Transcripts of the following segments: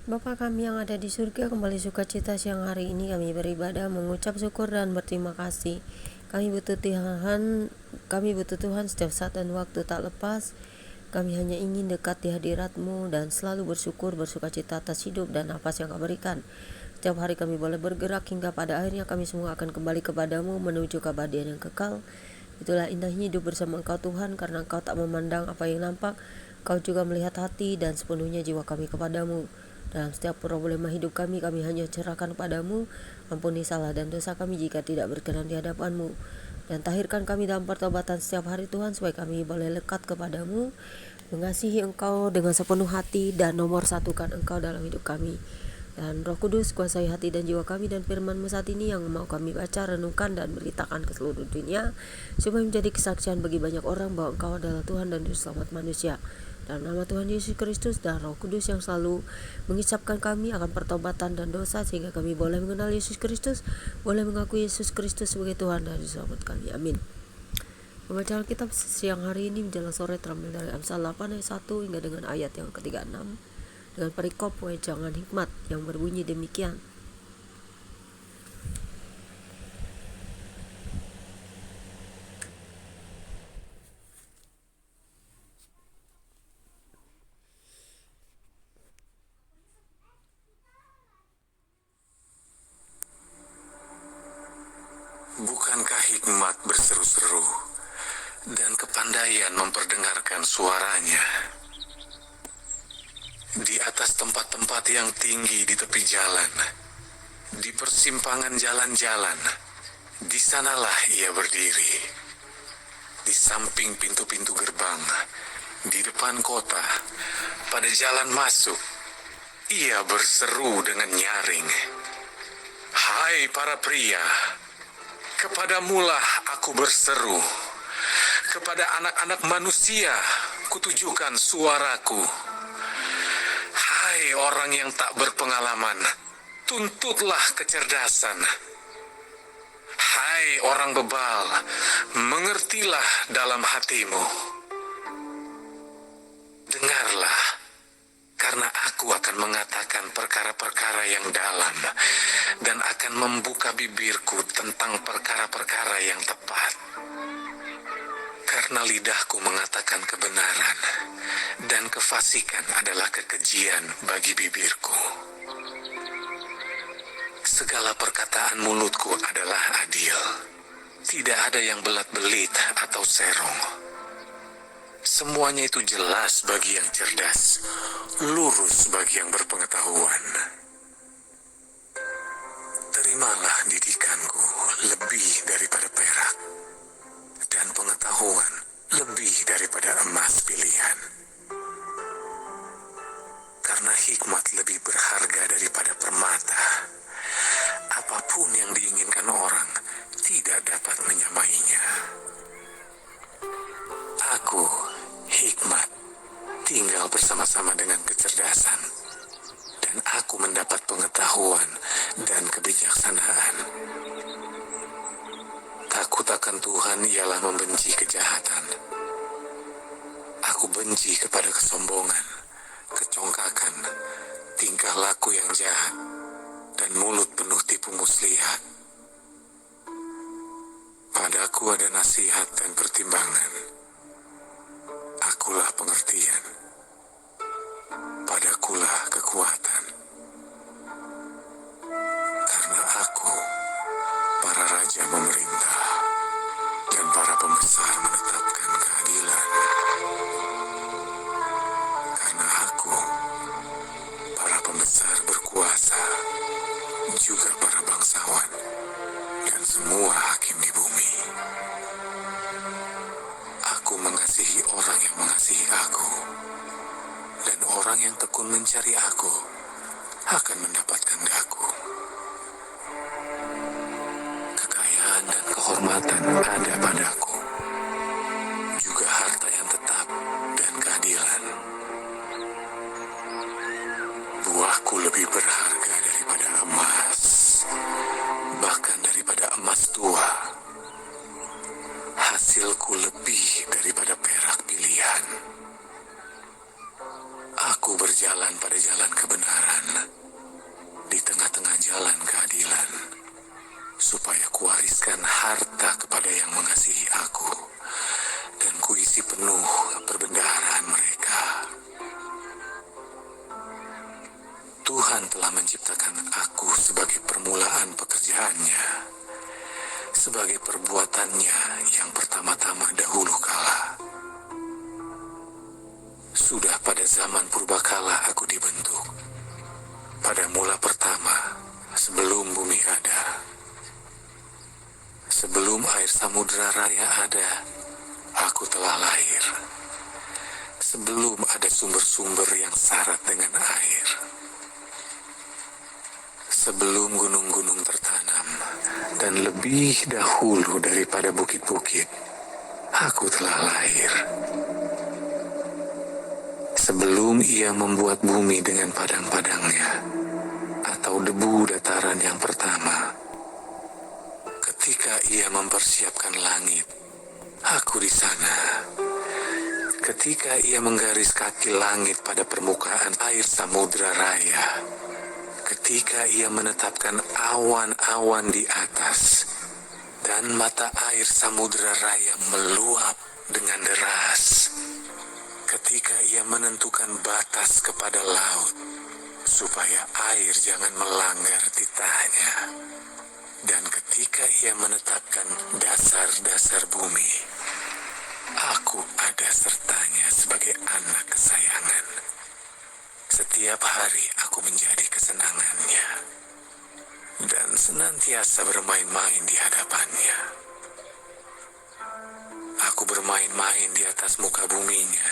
Bapa kami yang ada di surga, kembali sukacita siang hari ini kami beribadah, mengucap syukur dan berterima kasih. Kami butuh Tuhan setiap saat dan waktu tak lepas. Kami hanya ingin dekat di hadirat-Mu dan selalu bersyukur, bersukacita atas hidup dan napas yang Kau berikan. Setiap hari kami boleh bergerak hingga pada akhirnya kami semua akan kembali kepadamu menuju keabadian yang kekal. Itulah indahnya hidup bersama Engkau Tuhan, karena Engkau tak memandang apa yang nampak, Kau juga melihat hati dan sepenuhnya jiwa kami kepadamu. Dalam setiap problema hidup kami hanya cerahkan padamu. Ampuni salah dan dosa kami jika tidak berkenan di hadapan-Mu. Dan tahirkan kami dalam pertobatan setiap hari Tuhan, supaya kami boleh lekat kepadamu, mengasihi Engkau dengan sepenuh hati, dan nomor satukan Engkau dalam hidup kami. Dan Roh Kudus kuasai hati dan jiwa kami dan firman-Mu saat ini yang mau kami baca, renungkan, dan beritakan ke seluruh dunia, supaya menjadi kesaksian bagi banyak orang bahwa Engkau adalah Tuhan dan Juru Selamat manusia. Dalam nama Tuhan Yesus Kristus dan Roh Kudus yang selalu mengisapkan kami akan pertobatan dan dosa, sehingga kami boleh mengenal Yesus Kristus, boleh mengakui Yesus Kristus sebagai Tuhan dan Juru Selamat kami. Amin. Pembacaan Alkitab siang hari ini menjelang sore terambil dari Amsal 8 ayat 1 hingga dengan ayat yang ke-36 dengan perikop wejangan hikmat yang berbunyi demikian. Bukankah hikmat berseru-seru dan kepandaian memperdengarkan suaranya? Di atas tempat-tempat yang tinggi di tepi jalan, di persimpangan jalan-jalan, di sanalah ia berdiri. Di samping pintu-pintu gerbang, di depan kota, pada jalan masuk, ia berseru dengan nyaring. Hai para pria, kepadamulah aku berseru. Kepada anak-anak manusia kutujukan suaraku. Hai orang yang tak berpengalaman, tuntutlah kecerdasan. Hai orang bebal, mengertilah dalam hatimu. Dengarlah, karena aku akan mengatakan perkara-perkara yang dalam dan akan membuka bibirku tentang perkara-perkara yang tepat. Karena lidahku mengatakan kebenaran dan kefasikan adalah kekejian bagi bibirku. Segala perkataan mulutku adalah adil. Tidak ada yang belat-belit atau serong. Semuanya itu jelas bagi yang cerdas, lurus bagi yang berpengetahuan. Terimalah didikanku lebih daripada perak, dan pengetahuan lebih daripada emas pilihan. Karena hikmat lebih berharga daripada permata. Apapun yang diinginkan orang tidak dapat menyamainya. Aku, hikmat, tinggal bersama-sama dengan kecerdasan, dan aku mendapat pengetahuan dan kebijaksanaan. Takut akan Tuhan ialah membenci kejahatan. Aku benci kepada kesombongan, kecongkakan, tingkah laku yang jahat, dan mulut penuh tipu muslihat. Padaku ada nasihat dan pertimbangan. Akulah pengertian. Padakulah kekuatan. Karena aku, para raja memerintah, dan para pembesar menetapkan keadilan. Karena aku, para pembesar berkuasa, juga para bangsawan, dan semua hakim di bumi. Aku mengasihi orang yang mengasihi aku, dan orang yang tekun mencari aku akan mendapatkan daku. Kekayaan dan kehormatan ada padaku, juga harta yang tetap dan keadilan. Buahku lebih berharga daripada emas, bahkan daripada emas tua. Hasilku lebih daripada perak pilihan. Aku berjalan pada jalan kebenaran, di tengah-tengah jalan keadilan, supaya kuwariskan harta kepada yang mengasihi aku, dan kuisi penuh perbendaharaan mereka. Tuhan telah menciptakan aku sebagai permulaan pekerjaannya, sebagai perbuatannya yang pertama-tama dahulu kala. Sudah pada zaman purbakala aku dibentuk, pada mula pertama, sebelum bumi ada. Sebelum air samudra raya ada, aku telah lahir. Sebelum ada sumber-sumber yang syarat dengan air. Sebelum gunung-gunung tertanam, dan lebih dahulu daripada bukit-bukit, aku telah lahir. Sebelum ia membuat bumi dengan padang-padangnya, atau debu dataran yang pertama, ketika ia mempersiapkan langit, aku di sana. Ketika ia menggaris kaki langit pada permukaan air samudra raya, ketika ia menetapkan awan-awan di atas, dan mata air samudra raya meluap dengan deras, ketika ia menentukan batas kepada laut, supaya air jangan melanggar titahnya, dan ketika ia menetapkan dasar-dasar bumi, aku ada sertanya sebagai anak kesayangan. Setiap hari aku menjadi kesenangannya, dan senantiasa bermain-main di hadapannya. Aku bermain-main di atas muka buminya,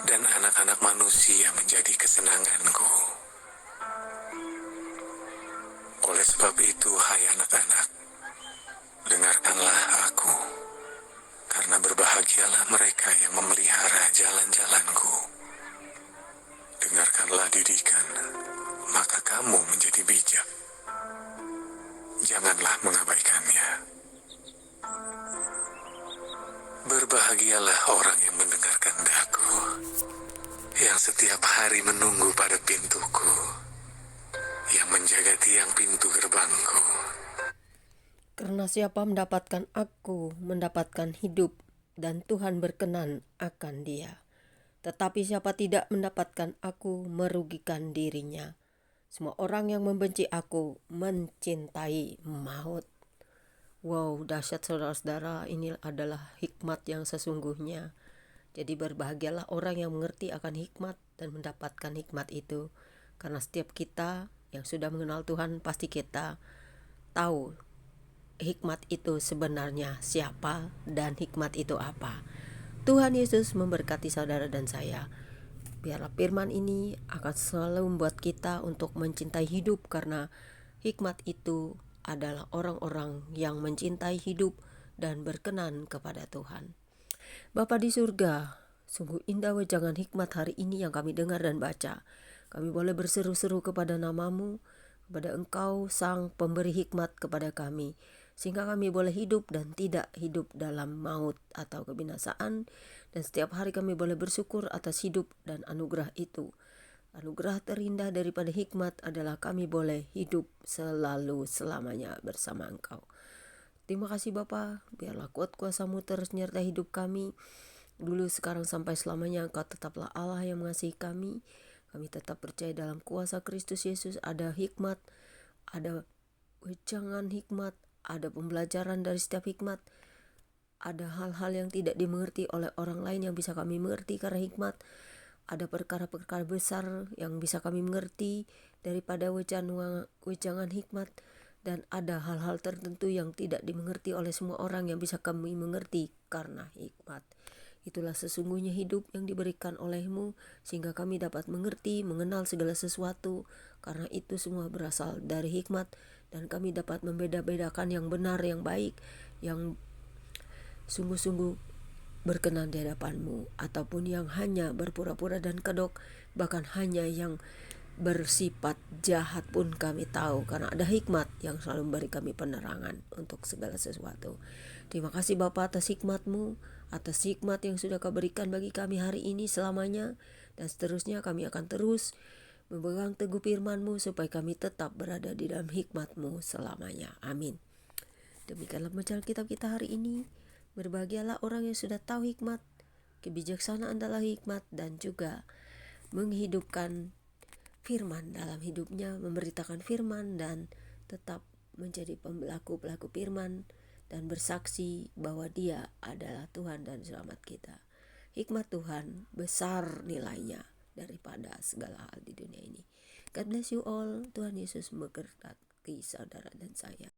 dan anak-anak manusia menjadi kesenanganku. Oleh sebab itu, hai anak-anak, dengarkanlah aku, karena berbahagialah mereka yang memelihara jalan-jalanku. Dengarkanlah didikan, maka kamu menjadi bijak. Janganlah mengabaikannya. Berbahagialah orang yang mendengarkan daku, yang setiap hari menunggu pada pintuku, yang menjaga tiang pintu gerbangku. Karena siapa mendapatkan aku, mendapatkan hidup, dan Tuhan berkenan akan dia. Tetapi siapa tidak mendapatkan aku, merugikan dirinya. Semua orang yang membenci aku, mencintai maut. Wow, dahsyat saudara-saudara, ini adalah hikmat yang sesungguhnya. Jadi berbahagialah orang yang mengerti akan hikmat dan mendapatkan hikmat itu. Karena setiap kita yang sudah mengenal Tuhan, pasti kita tahu hikmat itu sebenarnya siapa dan hikmat itu apa. Tuhan Yesus memberkati saudara dan saya. Biarlah firman ini akan selalu membuat kita untuk mencintai hidup, karena hikmat itu adalah orang-orang yang mencintai hidup dan berkenan kepada Tuhan. Bapa di surga, sungguh indah wejangan hikmat hari ini yang kami dengar dan baca. Kami boleh berseru-seru kepada namamu, kepada Engkau sang pemberi hikmat kepada kami, sehingga kami boleh hidup dan tidak hidup dalam maut atau kebinasaan. Dan setiap hari kami boleh bersyukur atas hidup dan anugerah itu. Anugerah terindah daripada hikmat adalah kami boleh hidup selalu selamanya bersama Engkau. Terima kasih Bapa, biarlah kuat kuasa-Mu terus menyertai hidup kami. Dulu, sekarang, sampai selamanya Engkau tetaplah Allah yang mengasihi kami. Kami tetap percaya dalam kuasa Kristus Yesus. Ada hikmat, ada wejangan hikmat, ada pembelajaran dari setiap hikmat. Ada hal-hal yang tidak dimengerti oleh orang lain yang bisa kami mengerti karena hikmat. Ada perkara-perkara besar yang bisa kami mengerti daripada wejangan hikmat. Dan ada hal-hal tertentu yang tidak dimengerti oleh semua orang yang bisa kami mengerti karena hikmat. Itulah sesungguhnya hidup yang diberikan oleh-Mu, sehingga kami dapat mengerti, mengenal segala sesuatu. Karena itu semua berasal dari hikmat, dan kami dapat membeda-bedakan yang benar, yang baik, yang sungguh-sungguh berkenan di hadapan-Mu, ataupun yang hanya berpura-pura dan kedok, bahkan hanya yang bersifat jahat pun kami tahu, karena ada hikmat yang selalu memberi kami penerangan untuk segala sesuatu. Terima kasih Bapa atas hikmat-Mu, atas hikmat yang sudah Kau berikan bagi kami hari ini selamanya. Dan seterusnya kami akan terus memegang teguh firman-Mu supaya kami tetap berada di dalam hikmat-Mu selamanya. Amin. Demikianlah bacaan kitab kita hari ini. Berbahagialah orang yang sudah tahu hikmat, kebijaksanaan adalah hikmat, dan juga menghidupkan firman dalam hidupnya, memberitakan firman dan tetap menjadi pelaku-pelaku firman dan bersaksi bahwa Dia adalah Tuhan dan selamat kita. Hikmat Tuhan besar nilainya daripada segala hal di dunia ini. God bless you all. Tuhan Yesus memberkati saudara dan saya.